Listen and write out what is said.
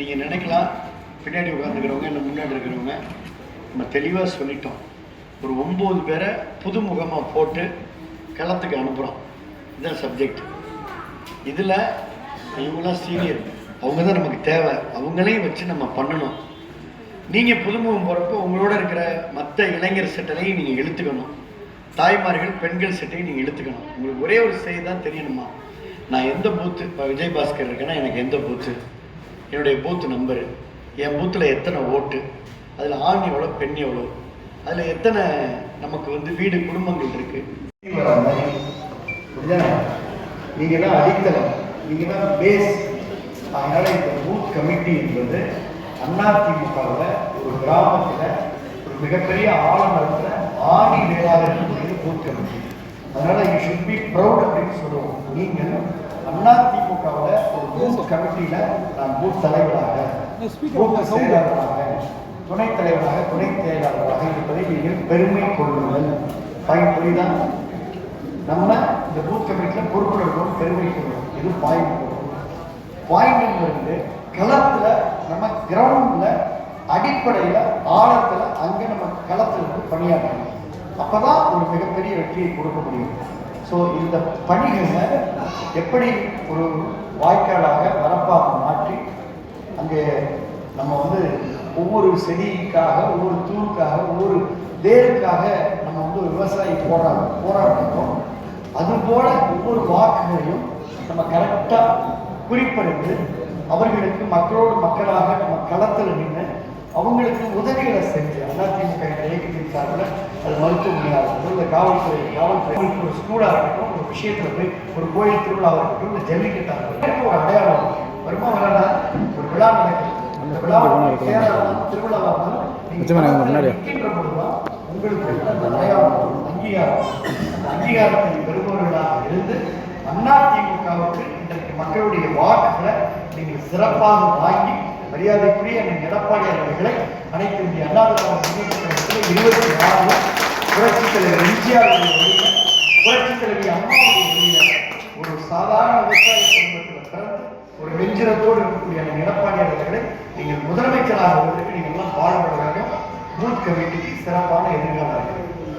நீங்கள் நினைக்கலாம் பின்னாடி உட்காந்துக்கிறவங்க இல்லை முன்னாடி இருக்கிறவங்க நம்ம தெளிவாக சொல்லிட்டோம். ஒரு 9 பேரை புதுமுகமாக போட்டு களத்துக்கு அனுப்புகிறோம். இதுதான் சப்ஜெக்ட். இதில் இவங்களாம் சீனியர், அவங்க தான் நமக்கு தேவை. அவங்களையும் வச்சு நம்ம பண்ணணும். நீங்கள் புதுமுகம் போகிறப்போ உங்களோட இருக்கிற மற்ற இளைஞர் செட்டலையும் நீங்கள் இழுத்துக்கணும். தாய்மார்கள் பெண்கள் செட்டையும் நீங்கள் இழுத்துக்கணும். உங்களுக்கு ஒரே ஒரு செய்தி தான் தெரியணுமா, நான் எந்த பூத்து, இப்போ விஜய் பாஸ்கர் இருக்கேன்னா எனக்கு எந்த பூத்து, என்னுடைய பூத்து நம்பரு, என் பூத்தில் எத்தனை ஓட்டு, அதில் ஆண் எவ்வளோ பெண் எவ்வளோ, அதில் எத்தனை நமக்கு வந்து வீடு குடும்பங்கள் இருக்குது. நீங்கள் தான் அடித்தளம், நீங்கள் தான் பேஸ். அதனால் இந்த பூத் கமிட்டி என்பது அதிமுகவில் ஒரு கிராமத்தில் ஒரு மிகப்பெரிய ஆலமரத்தில் ஆணி வேளாளர் இருக்கக்கூடிய பூத் கமிட்டி. அதனால் யூ ஷுட் பி ப்ரௌட் அப்படின்னு சொல்லுவோம். நீங்கள் அதிமுகவில் ஒரு பூத் கமிட்டியில் நான் பூத் தலைவராக, பூத் செயலாளராக, துணைத் தலைவராக, துணைத் செயலாளராக இருப்பதை நீங்கள் பெருமை கொள்ளுங்கள். புரியுதான்? நம்ம இந்த பூத் கமிட்டியில் பொறுப்புடன் பெருமை கொள்ளும். இது பாயிண்ட் வந்து களத்தில் நம்ம கிரவுண்டில் அடிப்படையில் ஆழத்தில் அங்கே நம்ம களத்தில் இருந்து பணியாற்றணும். அப்போ தான் ஒரு மிகப்பெரிய வெற்றியை கொடுக்க முடியும். ஸோ இந்த பணிகளை எப்படி ஒரு வாய்க்காலாக வரப்பாக மாற்றி அங்கே நம்ம வந்து ஒவ்வொரு செடிக்காக, ஒவ்வொரு தூளுக்காக, ஒவ்வொரு வேருக்காக நம்ம வந்து ஒரு விவசாயி போராடுறோம். அதுபோல் ஒவ்வொரு வாக்குகளையும் நம்ம கரெக்டாக குறிப்பறிந்து அவர்களுக்கு மக்களோடு மக்களாக நம்ம களத்தில் நின்று அவங்களுக்கு உதவிகளை செஞ்சு அதிமுக இயக்கத்தின் சார்பில் அது மருத்துவமனையாக இருக்கட்டும், இல்லை காவல்துறை ஒரு ஸ்கூலாக இருக்கட்டும், ஒரு விஷயத்தில் போய் ஒரு கோயில் திருவிழாவாக இருக்கட்டும், இல்லை ஜல்லிக்கட்டாக இருக்கட்டும், ஒரு அடையாளம் வருமா வராதா? ஒரு விழா நடக்குது, அந்த விழாவை திருவிழாவாக இருந்தாலும் நீங்கள் இருக்கின்ற பொழுதுதான் உங்களுக்கு அந்த அடையாளம், அங்கீகாரம், அந்த அங்கீகாரத்தை பெறுபவர்களாக இருந்து அதிமுகவுக்கு இன்றைக்கு மக்களுடைய வாக்குகளை நீங்கள் சிறப்பாக வாங்கி மரியாதைக்குரிய எடப்பாடி அவர்களை அனைத்து இந்திய அண்ணா திராவிட முன்னேற்ற கழகத்தில் 26 புரட்சித் தலைவர் எம்ஜிஆருடைய வழியில, புரட்சித் தலைவி அம்மாவுடைய வழியில ஒரு சாதாரண விவசாய குடும்பத்தில் பிறந்து ஒரு வெஞ்சிரத்தோடு இருக்கக்கூடிய அந்த எடப்பாடி அவர்களை நீங்கள் முதலமைச்சராக வருவதற்கு நீங்கள் எல்லாம் பாடுபடுறாங்க. பூத் கமிட்டிக்கு சிறப்பான எதிர்காலம் இருக்கு.